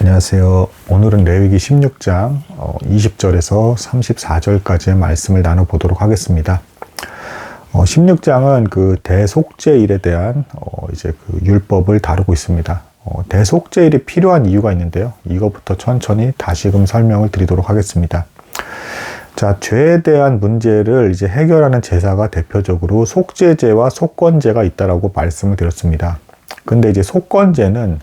안녕하세요. 오늘은 레위기 16장 20절에서 34절까지의 말씀을 나눠보도록 하겠습니다. 16장은 그 대속죄일에 대한 이제 그 율법을 다루고 있습니다. 대속죄일이 필요한 이유가 있는데요. 이것부터 천천히 다시금 설명을 드리도록 하겠습니다. 자, 죄에 대한 문제를 이제 해결하는 제사가 대표적으로 속죄제와 속건제가 있다라고 말씀을 드렸습니다. 근데 이제 속건제는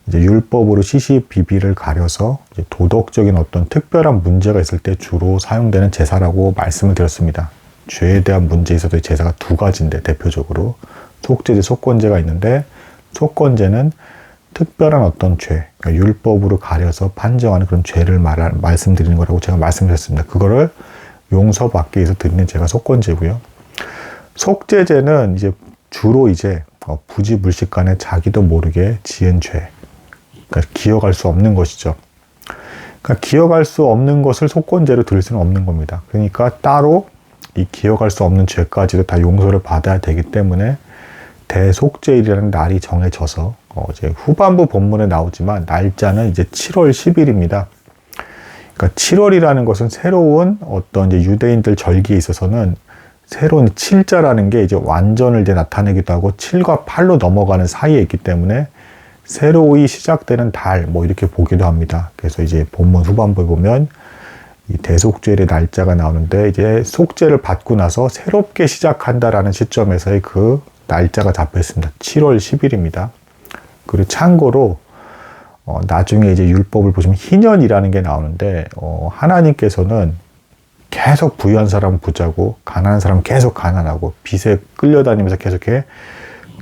이제 율법으로 시시비비를 가려서 이제 도덕적인 어떤 특별한 문제가 있을 때 주로 사용되는 제사라고 말씀을 드렸습니다. 죄에 대한 문제에 있어서 제사가 두 가지인데 대표적으로 속죄제, 속건제가 있는데 속건제는 특별한 어떤 죄, 그러니까 율법으로 가려서 판정하는 그런 죄를 말씀드리는 거라고 제가 말씀드렸습니다. 그거를 용서받기 위해서 드리는 제가 속건제고요. 속죄제는 이제 주로 이제 부지불식간에 자기도 모르게 지은 죄, 그러니까 기억할 수 없는 것이죠. 그러니까 기억할 수 없는 것을 속건제로 드릴 수는 없는 겁니다. 그러니까 따로 이 기억할 수 없는 죄까지도 다 용서를 받아야 되기 때문에 대속죄일이라는 날이 정해져서 이제 후반부 본문에 나오지만 날짜는 이제 7월 10일입니다. 그러니까 7월이라는 것은 새로운 어떤 이제 유대인들 절기에 있어서는 새로운 7자라는 게 이제 완전을 이제 나타내기도 하고 7과 8로 넘어가는 사이에 있기 때문에 새로이 시작되는 달, 뭐 이렇게 보기도 합니다. 그래서 이제 본문 후반부에 보면 이 대속죄일의 날짜가 나오는데 이제 속죄를 받고 나서 새롭게 시작한다라는 시점에서의 그 날짜가 잡혀 있습니다. 7월 10일입니다. 그리고 참고로 나중에 이제 율법을 보시면 희년이라는 게 나오는데 하나님께서는 계속 부유한 사람은 부자고 가난한 사람은 계속 가난하고 빚에 끌려다니면서 계속해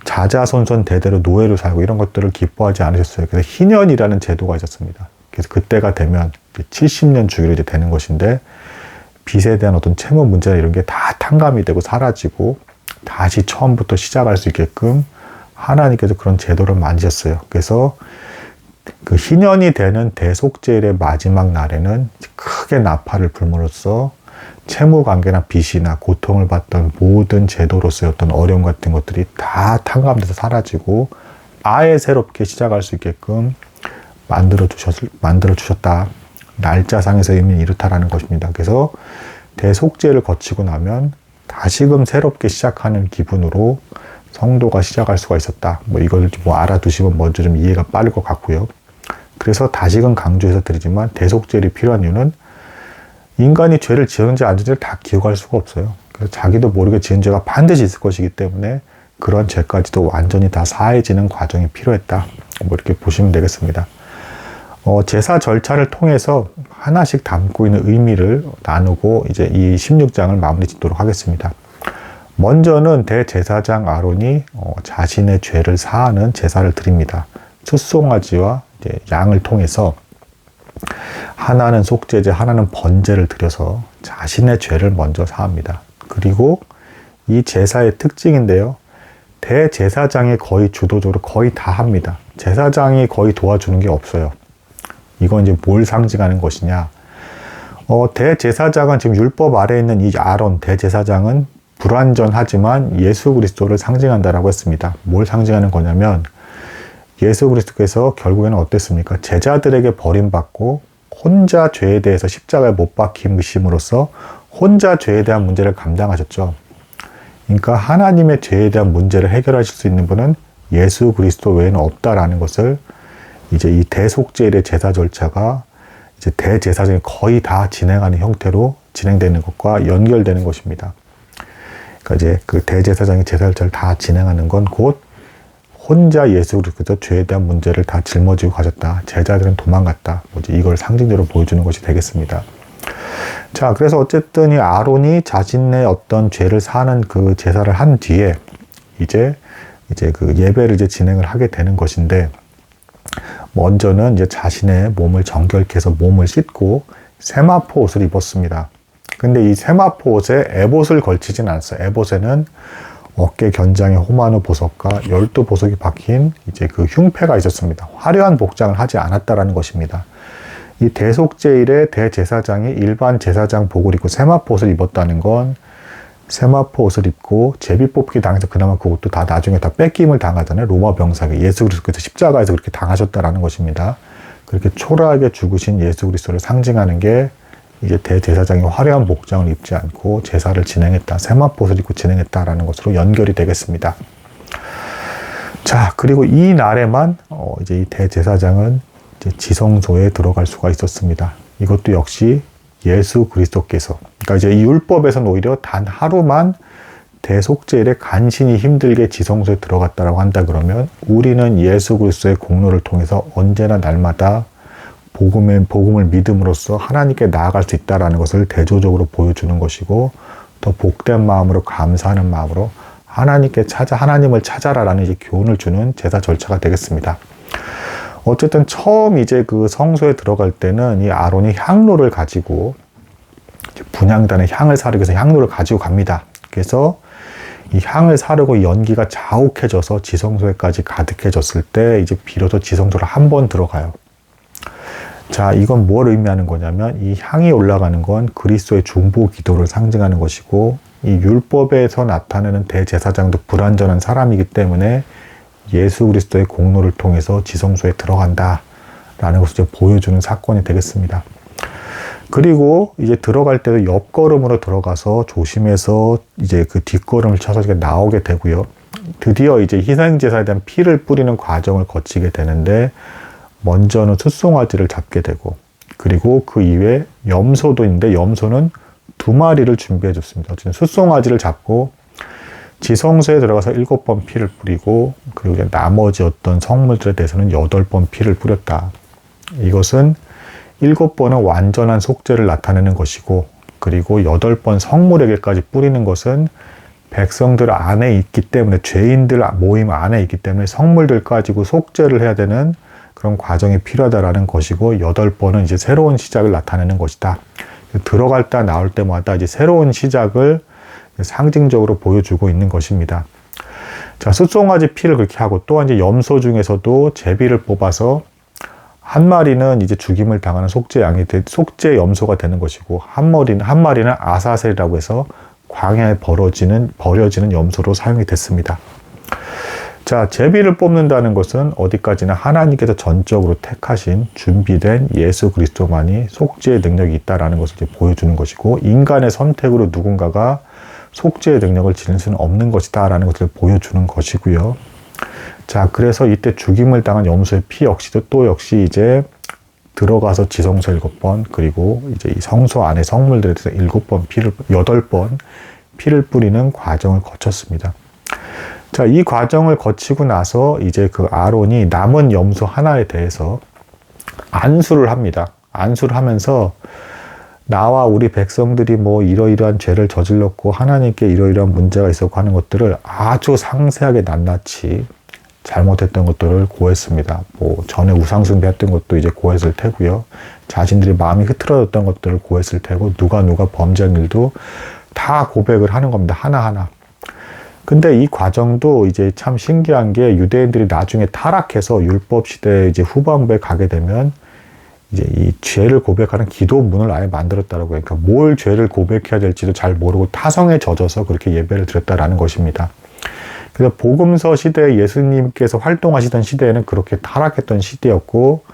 자자손손 대대로 노예로 살고 이런 것들을 기뻐하지 않으셨어요. 그래서 희년이라는 제도가 있었습니다. 그래서 그때가 되면 70년 주기로 이제 되는 것인데 빚에 대한 어떤 채무 문제나 이런 게 다 탕감이 되고 사라지고 다시 처음부터 시작할 수 있게끔 하나님께서 그런 제도를 만드셨어요. 그래서 그 희년이 되는 대속죄일의 마지막 날에는 크게 나팔을 불므로써 채무 관계나 빚이나 고통을 받던 모든 제도로서의 어떤 어려움 같은 것들이 다 탕감돼서 사라지고 아예 새롭게 시작할 수 있게끔 만들어 주셨다. 날짜상에서 의미는 이렇다라는 것입니다. 그래서 대속죄를 거치고 나면 다시금 새롭게 시작하는 기분으로 성도가 시작할 수가 있었다. 뭐 이걸 뭐 알아두시면 먼저 좀 이해가 빠를 것 같고요. 그래서 다시금 강조해서 드리지만 대속죄일이 필요한 이유는 인간이 죄를 지었는지 안 지었는지 다 기억할 수가 없어요. 그래서 자기도 모르게 지은 죄가 반드시 있을 것이기 때문에 그런 죄까지도 완전히 다 사해지는 과정이 필요했다. 뭐 이렇게 보시면 되겠습니다. 제사 절차를 통해서 하나씩 담고 있는 의미를 나누고 이제 이 16장을 마무리 짓도록 하겠습니다. 먼저는 대제사장 아론이 자신의 죄를 사하는 제사를 드립니다. 숫송아지와 이제 양을 통해서 하나는 속죄제, 하나는 번제를 드려서 자신의 죄를 먼저 사합니다. 그리고 이 제사의 특징인데요. 대제사장이 거의 주도적으로 거의 다 합니다. 제사장이 거의 도와주는 게 없어요. 이건 이제 뭘 상징하는 것이냐. 대제사장은 지금 율법 아래에 있는 이 아론 대제사장은 불완전하지만 예수 그리스도를 상징한다라고 했습니다. 뭘 상징하는 거냐면 예수 그리스도께서 결국에는 어땠습니까? 제자들에게 버림받고 혼자 죄에 대해서 십자가에 못 박히심으로써 혼자 죄에 대한 문제를 감당하셨죠. 그러니까 하나님의 죄에 대한 문제를 해결하실 수 있는 분은 예수 그리스도 외에는 없다라는 것을 이제 이 대속죄일의 제사 절차가 이제 대제사장이 거의 다 진행하는 형태로 진행되는 것과 연결되는 것입니다. 그러니까 이제 그 대제사장이 제사 절차를 다 진행하는 건 곧 혼자 예수 그리스도께서 죄에 대한 문제를 다 짊어지고 가셨다. 제자들은 도망갔다. 이걸 상징적으로 보여주는 것이 되겠습니다. 자, 그래서 어쨌든 이 아론이 자신의 어떤 죄를 사는 그 제사를 한 뒤에 이제 그 예배를 이제 진행을 하게 되는 것인데 먼저는 이제 자신의 몸을 정결케 해서 몸을 씻고 세마포 옷을 입었습니다. 근데 이 세마포 옷에 에봇을 걸치진 않았어요. 에봇에는 어깨 견장에 호마노 보석과 12보석이 박힌 이제 그 흉패가 있었습니다. 화려한 복장을 하지 않았다라는 것입니다. 이 대속죄일에 대제사장이 일반 제사장 복을 입고 세마포 옷을 입었다는 건 세마포 옷을 입고 제비 뽑기 당해서 그나마 그것도 다 나중에 다 뺏김을 당하잖아요. 로마 병사에게 예수 그리스도께서 십자가에서 그렇게 당하셨다라는 것입니다. 그렇게 초라하게 죽으신 예수 그리스도를 상징하는 게 이제 대제사장이 화려한 복장을 입지 않고 제사를 진행했다, 세마포옷을 입고 진행했다라는 것으로 연결이 되겠습니다. 자, 그리고 이 날에만 이제 이 대제사장은 이제 지성소에 들어갈 수가 있었습니다. 이것도 역시 예수 그리스도께서, 그러니까 이제 이 율법에서는 오히려 단 하루만 대속죄일에 간신히 힘들게 지성소에 들어갔다라고 한다 그러면, 우리는 예수 그리스도의 공로를 통해서 언제나 날마다 복음을 믿음으로써 하나님께 나아갈 수 있다라는 것을 대조적으로 보여주는 것이고, 더 복된 마음으로 감사하는 마음으로 하나님을 찾아라라는 이제 교훈을 주는 제사 절차가 되겠습니다. 어쨌든 처음 이제 그 성소에 들어갈 때는 이 아론이 향로를 가지고 분향단에 향을 사르기 위해서 향로를 가지고 갑니다. 그래서 이 향을 사르고 연기가 자욱해져서 지성소에까지 가득해졌을 때 이제 비로소 지성소를 한 번 들어가요. 자, 이건 뭘 의미하는 거냐면, 이 향이 올라가는 건 그리스도의 중보 기도를 상징하는 것이고, 이 율법에서 나타내는 대제사장도 불완전한 사람이기 때문에 예수 그리스도의 공로를 통해서 지성소에 들어간다라는 것을 이제 보여주는 사건이 되겠습니다. 그리고 이제 들어갈 때도 옆걸음으로 들어가서 조심해서 이제 그 뒷걸음을 쳐서 이렇게 나오게 되고요. 드디어 이제 희생제사에 대한 피를 뿌리는 과정을 거치게 되는데, 먼저는 숫송아지를 잡게 되고, 그리고 그 이외에 염소도 있는데 염소는 2마리를 준비해 줬습니다. 어쨌든 숫송아지를 잡고 지성소에 들어가서 7번 피를 뿌리고, 그리고 나머지 어떤 성물들에 대해서는 8번 피를 뿌렸다. 이것은 7번은 완전한 속죄를 나타내는 것이고, 그리고 8번 성물에게까지 뿌리는 것은 백성들 안에 있기 때문에, 죄인들 모임 안에 있기 때문에 성물들 가지고 속죄를 해야 되는 그런 과정이 필요하다라는 것이고, 8번은 이제 새로운 시작을 나타내는 것이다. 들어갈 때 나올 때마다 이제 새로운 시작을 상징적으로 보여주고 있는 것입니다. 자, 숫송아지 피를 그렇게 하고, 또한 이제 염소 중에서도 제비를 뽑아서 한 마리는 이제 죽임을 당하는 속죄 염소가 되는 것이고, 한 마리는 아사셀이라고 해서 광야에 버려지는 염소로 사용이 됐습니다. 자, 제비를 뽑는다는 것은 어디까지나 하나님께서 전적으로 택하신 준비된 예수 그리스도만이 속죄의 능력이 있다라는 것을 이제 보여주는 것이고, 인간의 선택으로 누군가가 속죄의 능력을 지닐 수는 없는 것이다라는 것을 보여주는 것이고요. 자, 그래서 이때 죽임을 당한 염소의 피 역시도 또 역시 이제 들어가서 지성소 7번, 그리고 이제 이 성소 안에 성물들에 대해서 8번 피를 뿌리는 과정을 거쳤습니다. 자, 이 과정을 거치고 나서 이제 그 아론이 남은 염소 하나에 대해서 안수를 합니다. 안수를 하면서 나와 우리 백성들이 뭐 이러이러한 죄를 저질렀고 하나님께 이러이러한 문제가 있었고 하는 것들을 아주 상세하게 낱낱이 잘못했던 것들을 고했습니다. 뭐 전에 우상숭배했던 것도 이제 고했을 테고요. 자신들이 마음이 흐트러졌던 것들을 고했을 테고, 누가 범죄한 일도 다 고백을 하는 겁니다. 하나하나. 근데 이 과정도 이제 참 신기한 게, 유대인들이 나중에 타락해서 율법 시대 이제 후반부에 가게 되면 이제 이 죄를 고백하는 기도문을 아예 만들었다라고 해요. 그러니까 뭘 죄를 고백해야 될지도 잘 모르고 타성에 젖어서 그렇게 예배를 드렸다라는 것입니다. 그래서 복음서 시대에 예수님께서 활동하시던 시대에는 그렇게 타락했던 시대였고,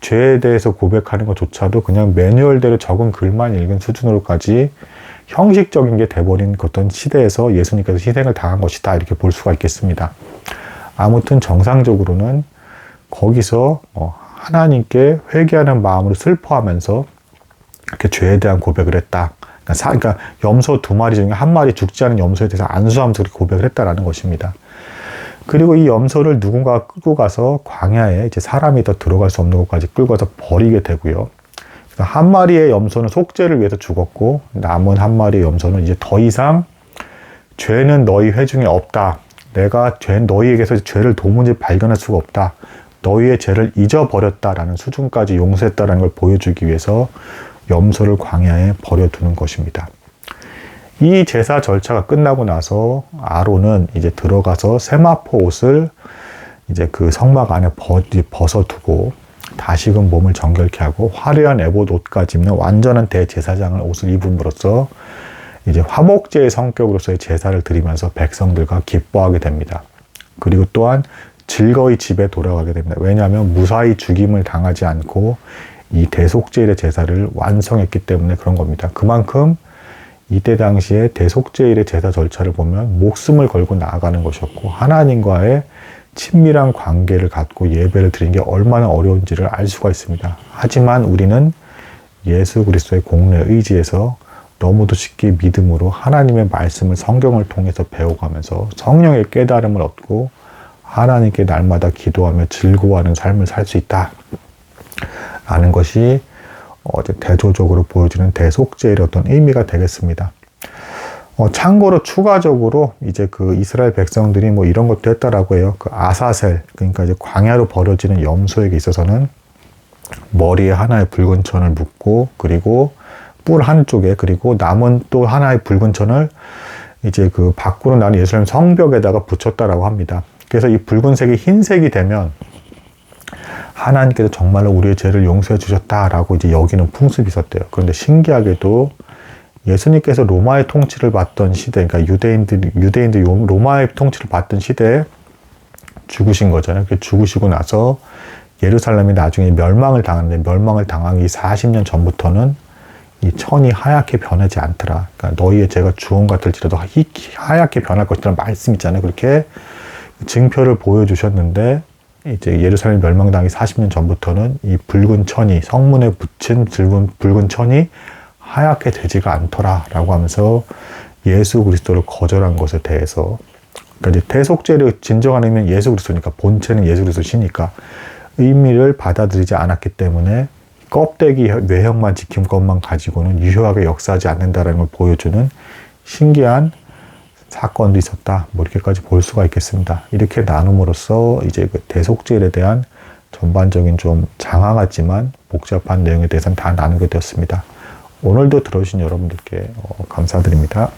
죄에 대해서 고백하는 것조차도 그냥 매뉴얼대로 적은 글만 읽은 수준으로까지 형식적인 게 돼버린 어떤 시대에서 예수님께서 희생을 당한 것이다, 이렇게 볼 수가 있겠습니다. 아무튼 정상적으로는 거기서 하나님께 회개하는 마음으로 슬퍼하면서 이렇게 죄에 대한 고백을 했다. 그러니까 염소 2마리 중에 1마리 죽지 않은 염소에 대해서 안수하면서 그렇게 고백을 했다라는 것입니다. 그리고 이 염소를 누군가가 끌고 가서 광야에 이제 사람이 더 들어갈 수 없는 곳까지 끌고 가서 버리게 되고요. 한 마리의 염소는 속죄를 위해서 죽었고, 남은 1마리의 염소는 이제 더 이상 죄는 너희 회중에 없다. 내가 너희에게서 죄를 도무지 발견할 수가 없다. 너희의 죄를 잊어버렸다라는 수준까지 용서했다라는 걸 보여주기 위해서 염소를 광야에 버려두는 것입니다. 이 제사 절차가 끝나고 나서 아론은 이제 들어가서 세마포 옷을 이제 그 성막 안에 벗어두고, 다시금 몸을 정결케 하고 화려한 에봇 옷까지 입는 완전한 대제사장을 옷을 입음으로써 이제 화목제의 성격으로서의 제사를 드리면서 백성들과 기뻐하게 됩니다. 그리고 또한 즐거이 집에 돌아가게 됩니다. 왜냐하면 무사히 죽임을 당하지 않고 이 대속죄일의 제사를 완성했기 때문에 그런 겁니다. 그만큼 이때 당시에 대속죄일의 제사 절차를 보면 목숨을 걸고 나아가는 것이었고 하나님과의 친밀한 관계를 갖고 예배를 드리는 게 얼마나 어려운지를 알 수가 있습니다. 하지만 우리는 예수 그리스도의 공로에 의지해서 너무도 쉽게 믿음으로 하나님의 말씀을 성경을 통해서 배워가면서 성령의 깨달음을 얻고 하나님께 날마다 기도하며 즐거워하는 삶을 살 수 있다 라는 것이 대조적으로 보여주는 대속죄의 어떤 의미가 되겠습니다. 참고로 추가적으로 이제 그 이스라엘 백성들이 뭐 이런 것도 했다라고 해요. 그 아사셀, 그러니까 이제 광야로 버려지는 염소에게 있어서는 머리에 하나의 붉은 천을 묶고 그리고 뿔 한쪽에 그리고 남은 또 하나의 붉은 천을 이제 그 밖으로 나는 예루살렘 성벽에다가 붙였다라고 합니다. 그래서 이 붉은색이 흰색이 되면 하나님께서 정말로 우리의 죄를 용서해 주셨다라고 이제 여기는 풍습이 있었대요. 그런데 신기하게도 예수님께서 로마의 통치를 받던 시대, 그러니까 유대인들이 로마의 통치를 받던 시대에 죽으신 거잖아요. 죽으시고 나서 예루살렘이 나중에 멸망을 당하는데 멸망을 당하기 40년 전부터는 이 천이 하얗게 변하지 않더라. 그러니까 너희의 죄가 주홍 같을지라도 하얗게 변할 것이라는 말씀 있잖아요. 그렇게 증표를 보여주셨는데 이제 예루살렘 멸망당하기 40년 전부터는 이 붉은 천이 성문에 붙인 붉은 천이 하얗게 되지가 않더라라고 하면서 예수 그리스도를 거절한 것에 대해서 그러니까 이제 대속죄를 진정한 의미는 예수 그리스도니까 본체는 예수 그리스도시니까 의미를 받아들이지 않았기 때문에 껍데기 외형만 지킨 것만 가지고는 유효하게 역사하지 않는다라는 걸 보여주는 신기한 사건도 있었다. 뭐 이렇게까지 볼 수가 있겠습니다. 이렇게 나눔으로써 이제 그 대속죄에 대한 전반적인 좀 장화 같지만 복잡한 내용에 대해서는 다 나누게 되었습니다. 오늘도 들어주신 여러분들께 감사드립니다.